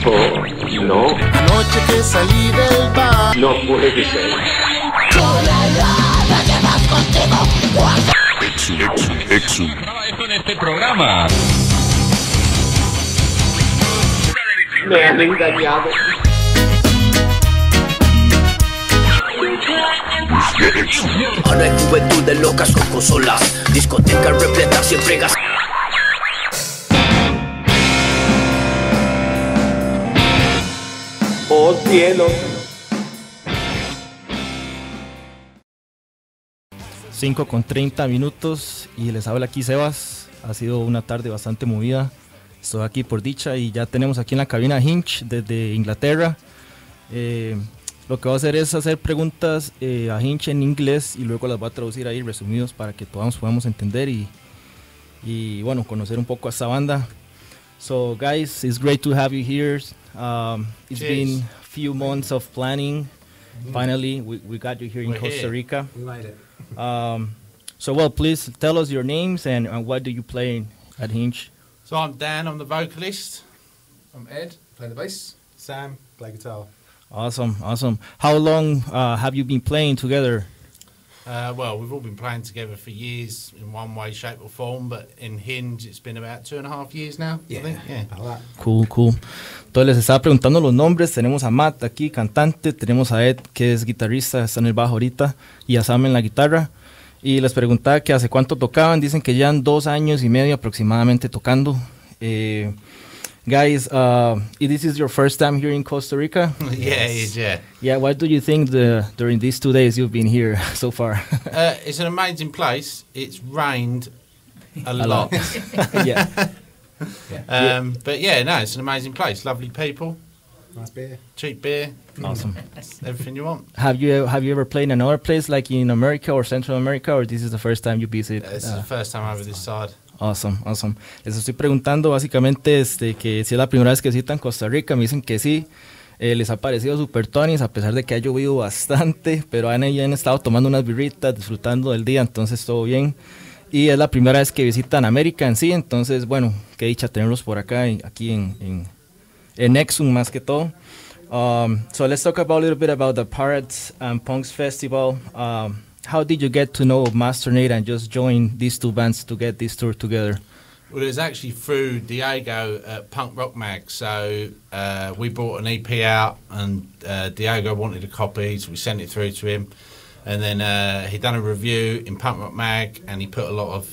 Oh, no. Anoche que salí del bar. No puede ser. Exum. Con este programa. Me han engañado. Ahora hay juventudes locas con consolas, discotecas repletas siempre gas. Oh cielo. 5:30 y les habla aquí Sebas. Ha sido una tarde bastante movida. Estoy aquí por dicha y ya tenemos aquí en la cabina Hinge desde Inglaterra. Lo que voy a hacer es hacer preguntas a Hinge en inglés y luego las voy a traducir ahí resumidos para que todos podamos entender y bueno, conocer un poco a esta banda. So guys, it's great to have you here. It's been a few months of planning. Finally, we got you here in Costa Rica. We made it. So well, please tell us your names and what do you play at Hinge? So I'm Dan, I'm the vocalist. I'm Ed, play the bass. Sam, play guitar. Awesome. How long have you been playing together? Well, we've all been playing together for years in one way, shape or form, but in Hinge it's been about 2.5 years now, I think. Yeah. About that. Cool. Entonces les estaba preguntando los nombres. Tenemos a Matt aquí, cantante. Tenemos a Ed, que es guitarrista, está en el bajo ahorita. Y a Sam en la guitarra. Y les preguntaba que hace cuánto tocaban. Dicen que llevan 2 años y medio aproximadamente tocando. Guys, this is your first time here in Costa Rica? Yeah, it is, yeah. Yeah, what do you think during these 2 days you've been here so far? It's an amazing place. It's rained a lot. Yeah. But yeah, no, it's an amazing place. Lovely people, Nice beer. cheap beer, Awesome. everything you want. Have you ever played in another place like in America or Central America, or this is the first time you visit? This is the first time over this side. Awesome. Les estoy preguntando básicamente que si es la primera vez que visitan Costa Rica. Me dicen que sí. Les ha parecido super tonis a pesar de que ha llovido bastante, pero han estado tomando unas birritas, disfrutando del día, entonces todo bien. Y es la primera vez que visitan América en sí, entonces bueno, qué dicha tenerlos por acá, aquí en Exum más que todo. So let's talk about a little bit about the Pirates and Punks Festival. How did you get to know Master Nate and just join these two bands to get this tour together? Well, it was actually through Diego at Punk Rock Mag. So we brought an EP out, and Diego wanted a copy, so we sent it through to him. And then he'd done a review in Punk Rock Mag, and he put a lot of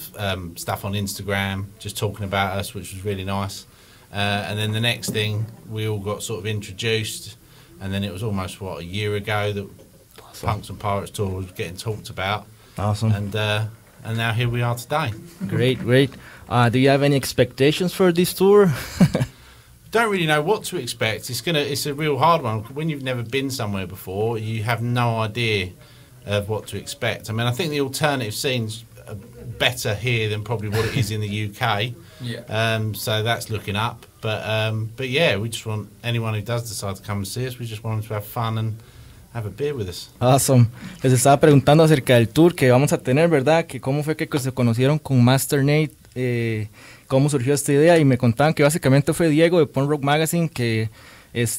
stuff on Instagram, just talking about us, which was really nice. And then the next thing, we all got sort of introduced, and then it was almost, a year ago that Punks and Pirates tour was getting talked about. Awesome. And now here we are today. Great. Do you have any expectations for this tour? Don't really know what to expect. It's a real hard one. When you've never been somewhere before, you have no idea of what to expect. I mean, I think the alternative scene's better here than probably what it is in the UK. Yeah. So that's looking up. But yeah, we just want anyone who does decide to come and see us, we just want them to have fun and have a beer with us. Awesome. Les estaba preguntando acerca del tour que vamos a tener, ¿verdad? Que cómo fue que se conocieron con Master Nate, cómo surgió esta idea, y me contaban que básicamente fue Diego de Punk Rock Magazine que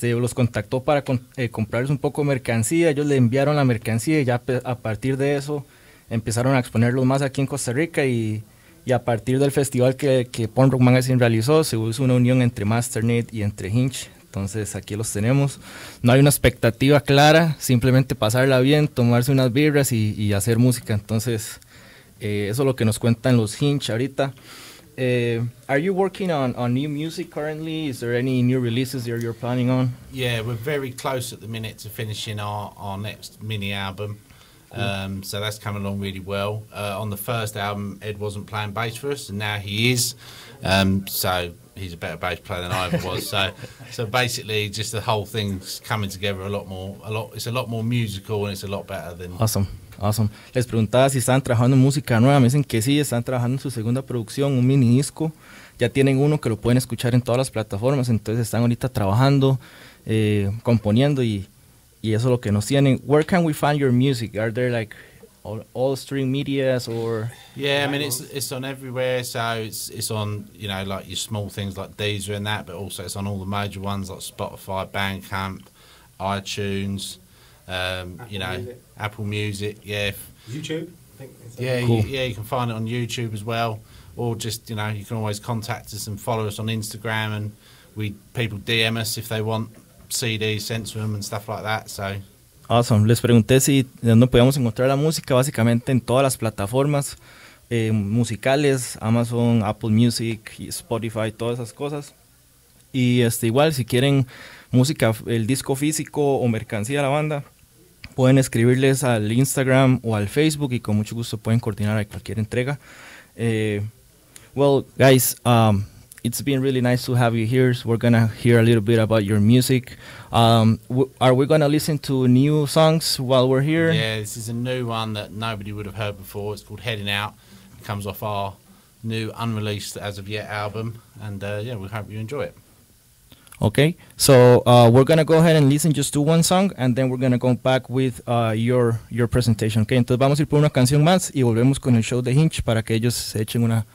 los contactó para comprarles un poco de mercancía. Ellos le enviaron la mercancía y ya a partir de eso empezaron a exponerlos más aquí en Costa Rica, y a partir del festival que Punk Rock Magazine realizó se hizo una unión entre Master Nate y entre Hinge. Entonces aquí los tenemos. No hay una expectativa clara, simplemente pasarla bien, tomarse unas birras y hacer música. Entonces eso es lo que nos cuentan los Hinge ahorita. Are you working on new music currently? Is there any new releases that you're planning on? Yeah, we're very close at the minute to finishing our next mini album. Cool. So that's coming along really well. On the first album, Ed wasn't playing bass for us, and now he is. So he's a better bass player than I ever was. So basically, just the whole thing's coming together it's a lot more musical, and it's a lot better than. Awesome. Les preguntaba si estaban trabajando en música nueva. Me dicen que sí, están trabajando en su segunda producción, un mini disco. Ya tienen uno que lo pueden escuchar en todas las plataformas, entonces están ahorita trabajando, componiendo, y eso es lo que nos tienen. Where can we find your music? Are there like all stream medias or? Yeah, I mean it's on everywhere. So it's on, you know, like your small things like Deezer and that, but also it's on all the major ones like Spotify, Bandcamp, iTunes, you know, Music. Apple Music. Yeah, YouTube, I think. yeah, Cool. you can find it on YouTube as well, or just, you know, you can always contact us and follow us on Instagram, and people DM us if they want CDs sent to them and stuff like that. So. Awesome. Les pregunté si de dónde podíamos encontrar la música, básicamente en todas las plataformas musicales, Amazon, Apple Music, Spotify, todas esas cosas. Y igual, si quieren música, el disco físico o mercancía de la banda, pueden escribirles al Instagram o al Facebook y con mucho gusto pueden coordinar cualquier entrega. Well, guys, it's been really nice to have you here. So we're going to hear a little bit about your music. Are we going to listen to new songs while we're here? Yeah, this is a new one that nobody would have heard before. It's called Heading Out. It comes off our new unreleased as of yet album. And yeah, we hope you enjoy it. Okay, so we're going to go ahead and listen just to one song and then we're going to go back with your presentation. Okay, entonces vamos a ir por una canción más y volvemos con el show de Hinge para que ellos se echen una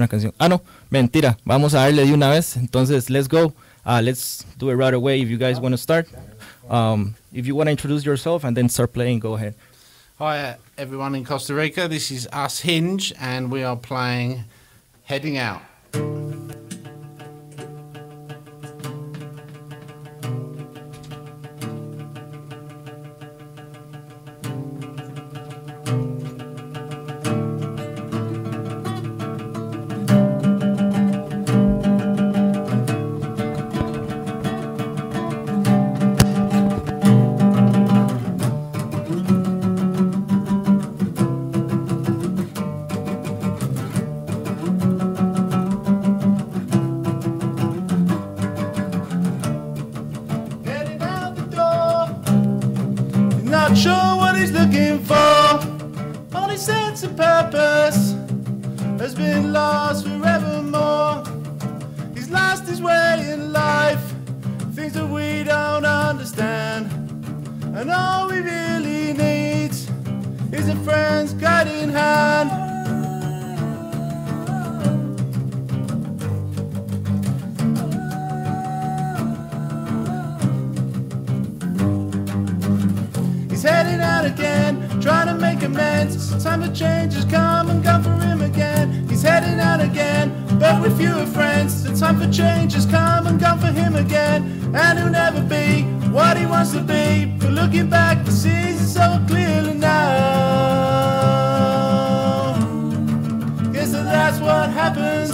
canción. Ah, no, mentira, vamos a darle de una vez. Entonces, let's go. Let's do it right away if you guys want to start. If you want to introduce yourself and then start playing, go ahead. Hi, everyone in Costa Rica. This is us, Hinge, and we are playing Heading Out. Not sure what he's looking for. Only sense of purpose has been lost forevermore. He's lost his way in life, things that we don't understand. And all we really need is a friend's guiding hand. Heading out again, trying to make amends. Time for change has come and gone for him again. He's heading out again, but with fewer friends. The time for change has come and gone for him again. And he'll never be what he wants to be, but looking back he sees it so clearly now. Guess that's what happens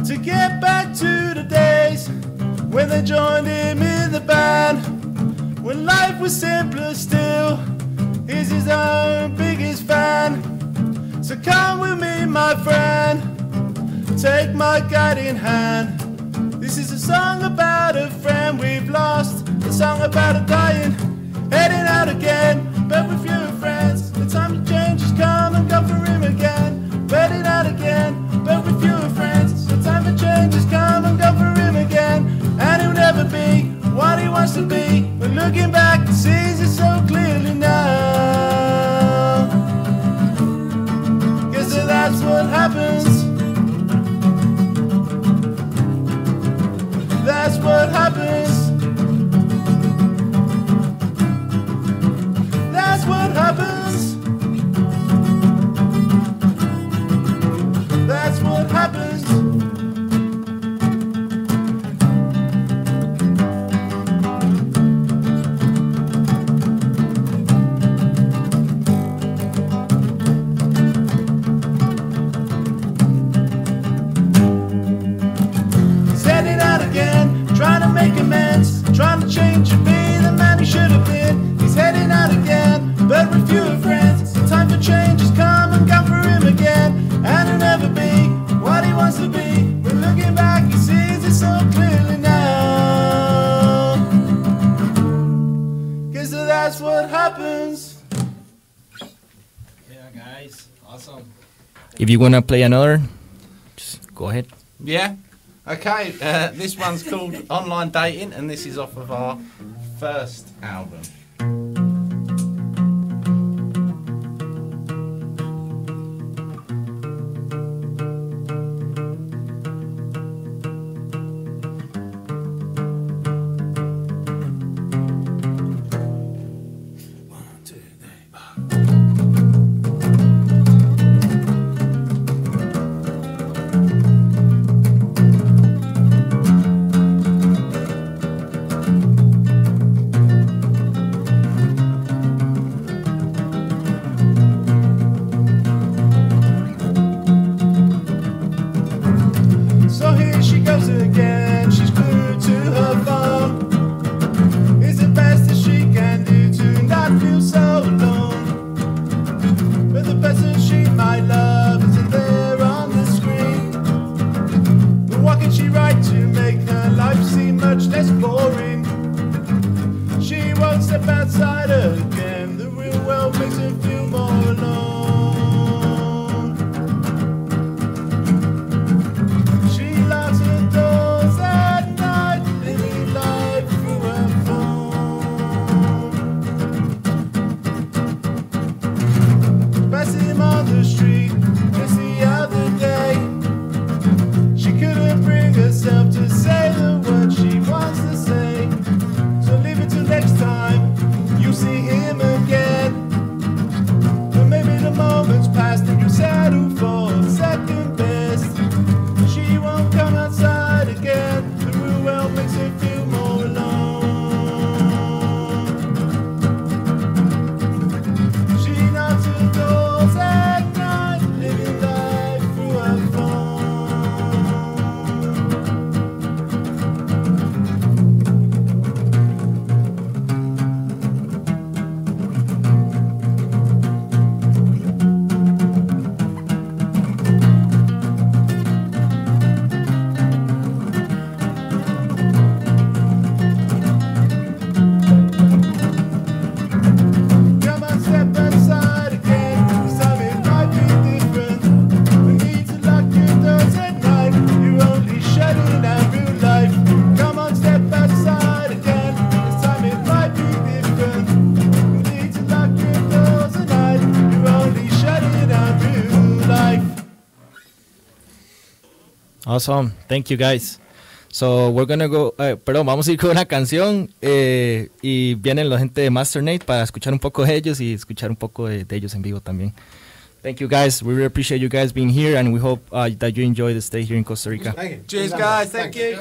to get back to the days when they joined him in the band. When life was simpler still, he's his own biggest fan. So come with me, my friend, take my guiding hand. This is a song about a friend we've lost, a song about a dying, heading out again, but with fewer friends. The time to change has come and gone for him again. Heading out again, but with fewer friends. The time for change has come and gone for him again. And he'll never be what he wants to be, but looking back he sees it so clearly now. Guess that's what happens. That's what happens. That's what happens. That's what happens. Trying to change and be the man he should have been. He's heading out again, but with fewer friends. The time for change has come and gone for him again. And he'll never be what he wants to be, but looking back he sees it so clearly now. Guess that's what happens. Yeah, guys, awesome. If you want to play another, just go ahead. Yeah. Okay, this one's called Online Dating, and this is off of our first album. loves again. She's glued to her phone. It's the best that she can do to not feel so alone. But the person she might love isn't there on the screen. But what can she write to make her life seem much less boring? She won't step outside again. The real world makes her feel more alone. She locks her doors at night, living life through her phone. Passed him on the street just the other day. She couldn't bring herself to say the words she wants to say. So leave it till next time you see him again. But maybe the moment's past and you settle for second best. She won't come outside again. The real world makes her feel more alone. She knocks her doors at night, living life through her phone. Come on, step outside again. This time it might be different. We need to lock your doors at night. You're only shutting out real life. Come on, step outside again. This time it might be different. We need to lock your doors at night. You're only shutting out real life. Awesome, thank you guys. So we're gonna go, perdón, vamos a ir con una canción y vienen la gente de Master Nate para escuchar un poco de ellos y escuchar un poco de ellos en vivo también. Thank you guys, we really appreciate you guys being here and we hope that you enjoy the stay here in Costa Rica. Thank you. Cheers, guys. Thank you.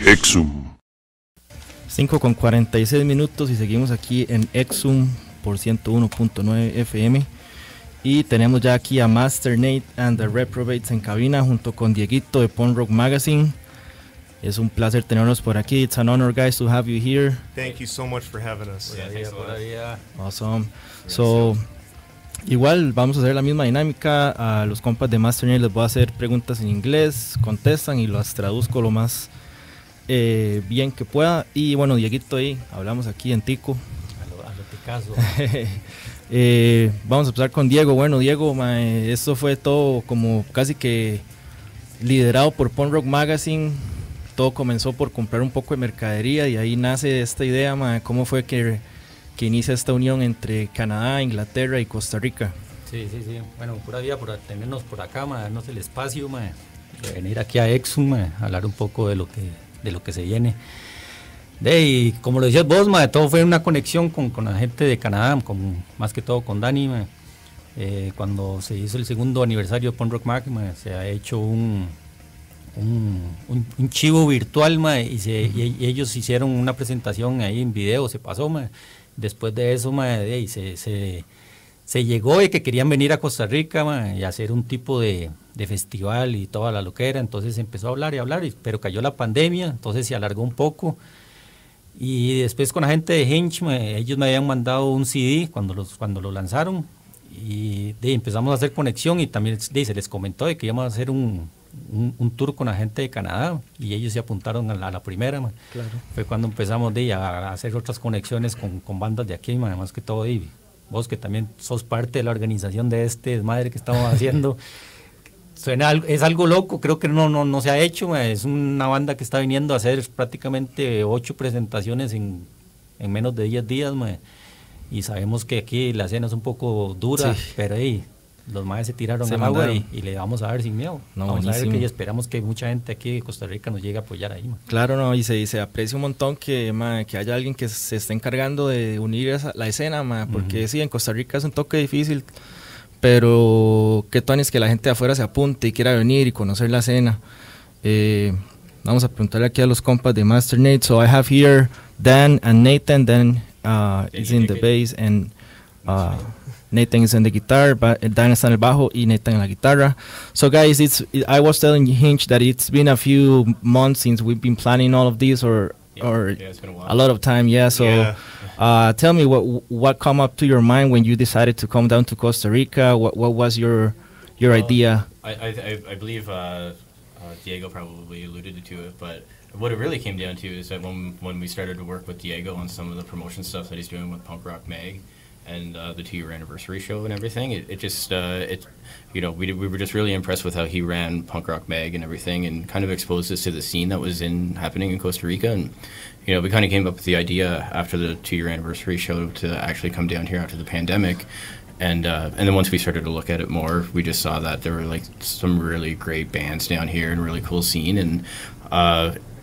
Exum. 5:46 y seguimos aquí en Exum por 101.9 FM. Y tenemos ya aquí a Master Nate and the Reprobates en cabina junto con Dieguito de Punk Rock Magazine. Es un placer tenerlos por aquí. It's an honor, guys, to have you here. Thank you so much for having us. Awesome. So, igual vamos a hacer la misma dinámica. A los compas de Master Nate les voy a hacer preguntas en inglés, contestan y las traduzco lo más bien que pueda. Y bueno, Dieguito ahí, hablamos aquí en tico. A lo Picasso. Vamos a empezar con Diego. Bueno, Diego, esto fue todo como casi que liderado por Punk Rock Magazine. Todo comenzó por comprar un poco de mercadería y ahí nace esta idea, ¿cómo fue que inicia esta unión entre Canadá, Inglaterra y Costa Rica? Sí. Bueno, pura vida por tenernos por acá, darnos el espacio, de venir aquí a Exum, a hablar un poco de lo que se viene. Y como lo decías vos, todo fue una conexión con la gente de Canadá, más que todo con Dani. Cuando se hizo el segundo aniversario de Punk Rock Mag, se ha hecho un chivo virtual, y ellos hicieron una presentación ahí en video, se pasó. Después de eso, se llegó de que querían venir a Costa Rica y hacer un tipo de festival y toda la loquera. Entonces empezó a hablar, pero cayó la pandemia, entonces se alargó un poco. Y después con la gente de Hinge, ellos me habían mandado un CD cuando lo lanzaron y empezamos a hacer conexión y también se les comentó de que íbamos a hacer un tour con la gente de Canadá y ellos se apuntaron a la primera. Claro. Fue cuando empezamos a hacer otras conexiones con bandas de aquí, más que todo. Y vos que también sos parte de la organización de este desmadre que estamos haciendo. Es algo loco, creo que no se ha hecho, es una banda que está viniendo a hacer prácticamente 8 presentaciones en menos de 10 días, y sabemos que aquí la escena es un poco dura, sí. Pero los maes se tiraron al agua y le vamos a dar sin miedo. Vamos a ver que esperamos que mucha gente aquí de Costa Rica nos llegue a apoyar ahí. Claro, y se aprecia un montón que haya alguien que se esté encargando de unir la escena, porque sí, en Costa Rica es un toque difícil. Pero qué tal es que la gente de afuera se apunte y quiera venir y conocer la escena. Vamos a preguntarle aquí a los compas de Master Nate. So I have here Dan and Nathan. Dan is in the bass and Nathan is on the guitar, Dan está en el bajo y Nathan en la guitarra. So guys, I was telling Hinge that it's been a few months since we've been planning all of this, or it's been a lot of time. Yeah. So tell me what come up to your mind when you decided to come down to Costa Rica. What was your idea? I believe Diego probably alluded to it, but what it really came down to is that when we started to work with Diego on some of the promotion stuff that he's doing with Punk Rock Mag and the 2-year anniversary show and everything, we were just really impressed with how he ran Punk Rock Mag and everything, and kind of exposed us to the scene that was happening in Costa Rica. And we kind of came up with the idea after the 2-year anniversary show to actually come down here after the pandemic. And then once we started to look at it more, we just saw that there were like some really great bands down here and a really cool scene,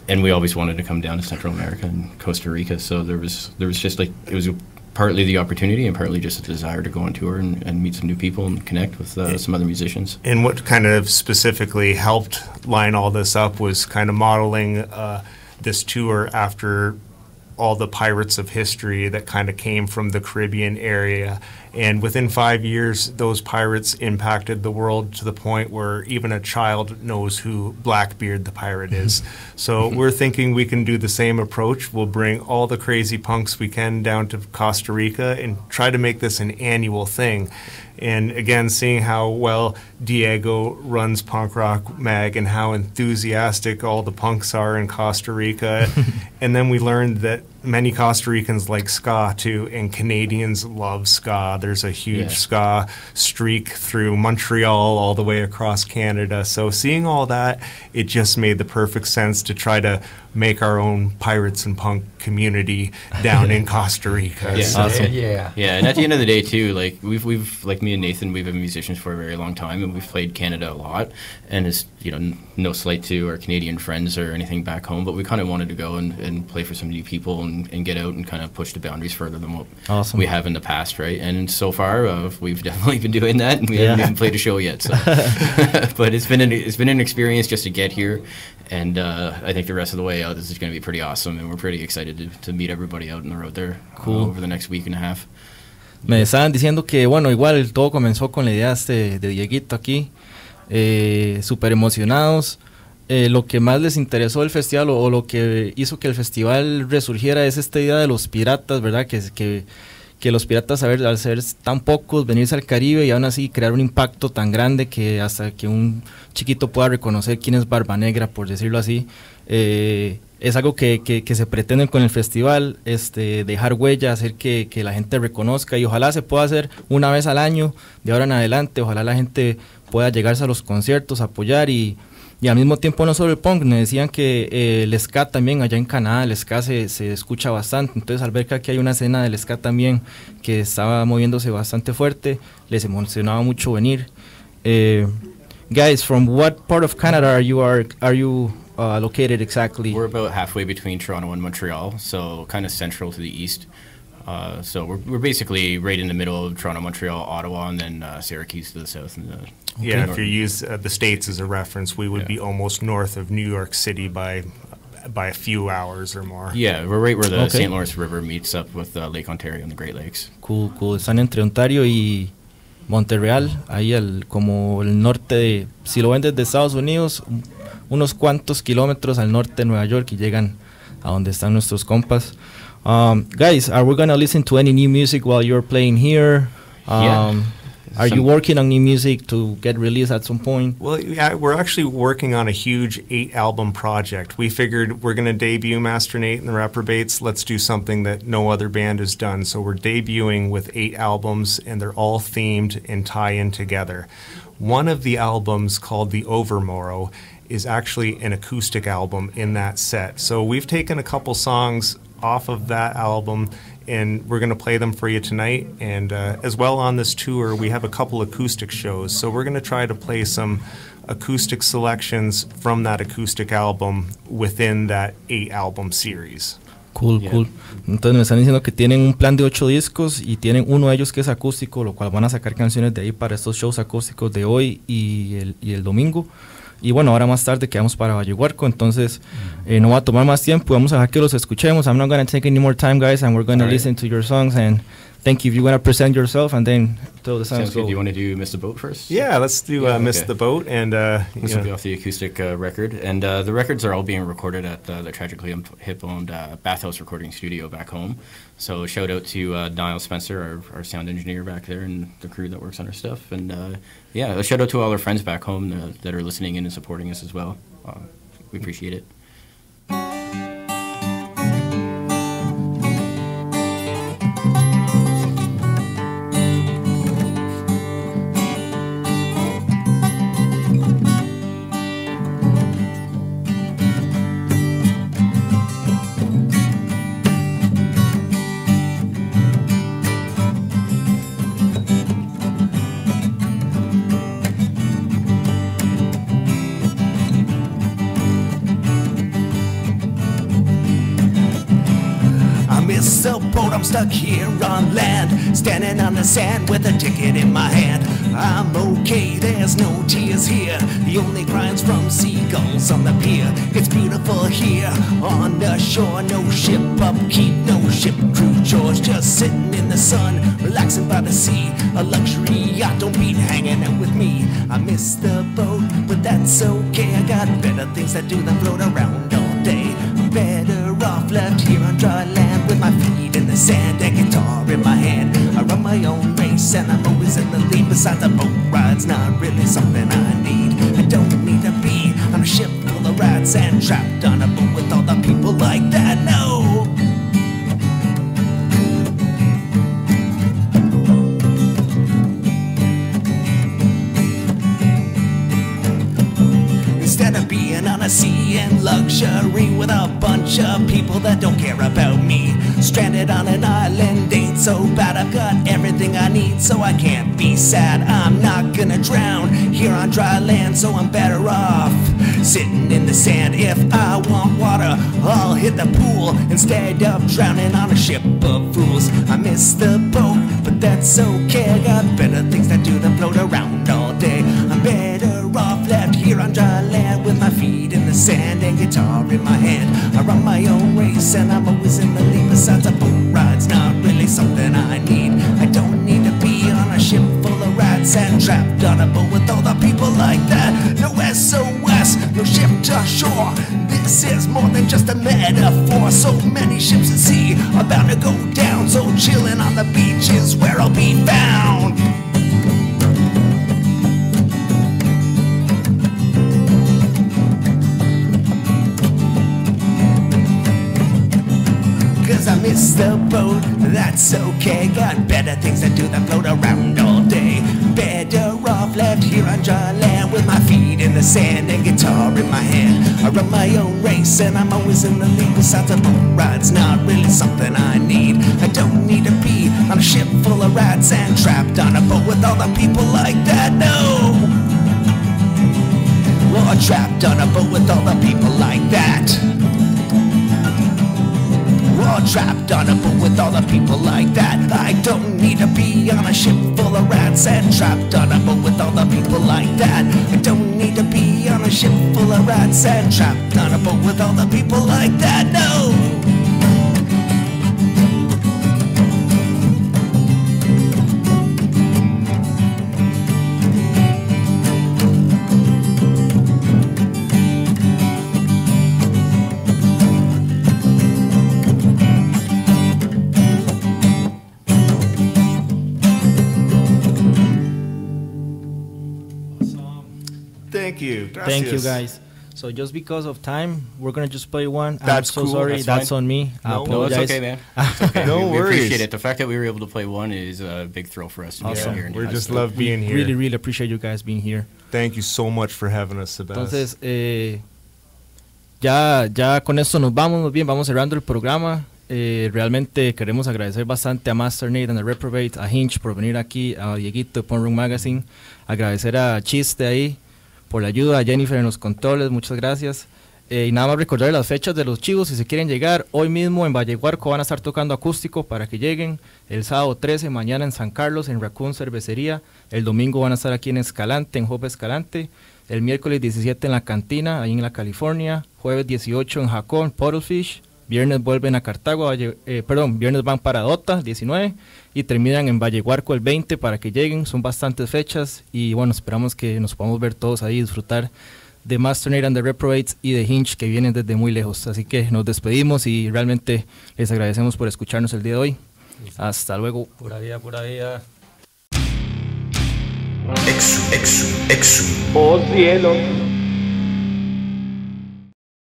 and we always wanted to come down to Central America and Costa Rica. So there was just like, it was partly the opportunity and partly just a desire to go on tour and meet some new people and connect with some other musicians. And what kind of specifically helped line all this up was kind of modeling this tour after all the pirates of history that kind of came from the Caribbean area. And within 5 years, those pirates impacted the world to the point where even a child knows who Blackbeard the pirate is. So we're thinking we can do the same approach. We'll bring all the crazy punks we can down to Costa Rica and try to make this an annual thing. And again, seeing how well Diego runs Punk Rock Mag and how enthusiastic all the punks are in Costa Rica. And then we learned that many Costa Ricans like ska too, and Canadians love ska. There's a huge ska streak through Montreal all the way across Canada. So seeing all that, it just made the perfect sense to try to make our own pirates and punk community down in Costa Rica. Yeah, so. awesome. Yeah. And at the end of the day too, like we've like me and Nathan, we've been musicians for a very long time, and we've played Canada a lot. And it's no slight to our Canadian friends or anything back home, but we kind of wanted to go and play for some new people and get out and kind of push the boundaries further than what we have in the past, right? And so far, we've definitely been doing that, and we haven't even played a show yet. So, but it's been an experience just to get here, and I think the rest of the way out, this is going to be pretty awesome, and we're pretty excited to meet everybody out on the road there over the next week and a half. Me estaban diciendo que, bueno, igual todo comenzó con la idea de Dieguito aquí, súper emocionados. Lo que más les interesó del festival o lo que hizo que el festival resurgiera es esta idea de los piratas, ¿verdad? Que los piratas, al ser tan pocos, venirse al Caribe y aún así crear un impacto tan grande que hasta que un chiquito pueda reconocer quién es Barba Negra, por decirlo así, es algo que se pretende con el festival, dejar huella, hacer que la gente reconozca, y ojalá se pueda hacer una vez al año de ahora en adelante. Ojalá la gente pueda llegarse a los conciertos, apoyar y al mismo tiempo no solo el punk. Me decían que el ska también, allá en Canadá el ska se escucha bastante, entonces al ver que aquí hay una escena del ska también que estaba moviéndose bastante fuerte, les emocionaba mucho venir. Guys, from what part of Canada are you located exactly? We're about halfway between Toronto and Montreal, so kind of central to the east. So we're basically right in the middle of Toronto, Montreal, Ottawa, and then Syracuse to the south. And if you use the States as a reference, we would be almost north of New York City by a few hours or more. Yeah, we're right where the St. Lawrence River meets up with Lake Ontario and the Great Lakes. Cool. Están entre Ontario y Montreal, ahí como el norte si lo ven desde Estados Unidos, unos cuantos kilómetros al norte de Nueva York, y llegan a donde están nuestros compas. Guys, are we gonna listen to any new music while you're playing here? Are you working on new music to get released at some point? Well, yeah, we're actually working on a huge 8-album project. We figured we're going to debut Master Nate and the Reprobates. Let's do something that no other band has done. So we're debuting with 8 albums, and they're all themed and tie in together. One of the albums, called The Overmorrow, is actually an acoustic album in that set. So we've taken a couple songs off of that album, and we're going to play them for you tonight. And as well, on this tour, we have a couple acoustic shows. So we're going to try to play some acoustic selections from that acoustic album within that 8-album series. Cool. Entonces me están diciendo que tienen un plan de 8 discos y tienen uno de ellos que es acústico, lo cual van a sacar canciones de ahí para estos shows acústicos de hoy y el domingo. Y bueno, ahora más tarde quedamos para Vallehuarco, entonces no va a tomar más tiempo, vamos a dejar que los escuchemos. I'm not going to take any more time, guys, and we're going to listen to your songs, and thank you. If you want to present yourself and then tell the Sounds sounds good. go. Do you want to do Miss the Boat first? Yeah, let's do Miss okay. the Boat. And This will be off the acoustic record. And the records are all being recorded at the tragically hip-owned Bathhouse Recording Studio back home. So shout out to Niall Spencer, our sound engineer back there, and the crew that works on our stuff. And a shout out to all our friends back home that are listening in and supporting us as well. We appreciate it. I'm stuck here on land, standing on the sand with a ticket in my hand. I'm okay, there's no tears here. The only crying's from seagulls on the pier. It's beautiful here on the shore. No ship upkeep, no ship crew chores. Just sitting in the sun, relaxing by the sea. A luxury yacht, don't be hanging out with me. I miss the boat, but that's okay. I got better things to do than float around all day. I'm better off left here on dry land with my feet in the sand and guitar in my hand. I run my own race and I'm always in the lead. Besides, a boat ride's not really something I need. I don't need to be on a ship full of rats and trapped on a boat with all the people like that. No! Instead of being on a sea in luxury with a bunch of people that don't care about me, stranded on an island ain't so bad. I've got everything I need, so I can't be sad. I'm not gonna drown here on dry land, so I'm better off sitting in the sand. If I want water, I'll hit the pool instead of drowning on a ship of fools. I miss the boat, but that's okay. I got better things to do than float around all day. I'm better off left here on dry land with my feet in the sand and guitar in my hand. I run my own race and I'm always in the lead. Besides, a boat ride's not really something I need. I don't need to be on a ship full of rats and trapped on a boat with all the people like that. No SOS, no ship to shore. This is more than just a metaphor. So many ships at sea are bound to go down. So chilling on the beach is where I'll be found. I miss the boat, that's okay. Got better things to do than float around all day. Better off left here on dry land with my feet in the sand and guitar in my hand. I run my own race and I'm always in the lead. Besides, a boat ride's not really something I need. I don't need to be on a ship full of rats and trapped on a boat with all the people like that. No! Or trapped on a boat with all the people like that. Or trapped on a boat with all the people like that. I don't need to be on a ship full of rats and trapped on a boat with all the people like that. I don't need to be on a ship full of rats and trapped on a boat with all the people like that. No! Thank you. Gracias. Thank you, guys. So just because of time, we're gonna just play one. That's I'm so cool. sorry. That's on me. I No, apologize. it's okay, man. It's okay. No we worries. appreciate it. The fact that we were able to play one is a big thrill for us to Awesome. be here. We just love being here. Really, really appreciate you guys being here. Thank you so much for having us, Sebas. Entonces, ya con esto nos vamos, muy bien, vamos cerrando el programa. Realmente queremos agradecer bastante a Master Nate and the Reprobates, a Hinge por venir aquí, a Dieguito de Punk Rock Magazine, agradecer a Chiste ahí por la ayuda, a Jennifer en los controles, muchas gracias. Y nada más recordar las fechas de los chivos si se quieren llegar. Hoy mismo en Vallehuarco van a estar tocando acústico para que lleguen. El sábado 13, mañana en San Carlos, en Raccoon Cervecería. El domingo van a estar aquí en Escalante, en Hope Escalante. El miércoles 17 en La Cantina, ahí en la California. Jueves 18 en Jacón, Puddlefish. viernes vuelven a Cartago, viernes van para Dota, 19, y terminan en Vallehuarco el 20 para que lleguen. Son bastantes fechas y bueno, esperamos que nos podamos ver todos ahí y disfrutar de Master Nate and the Reprobates y de Hinge, que vienen desde muy lejos. Así que nos despedimos y realmente les agradecemos por escucharnos el día de hoy. Hasta luego. Pura vida, pura vida. Oh cielo.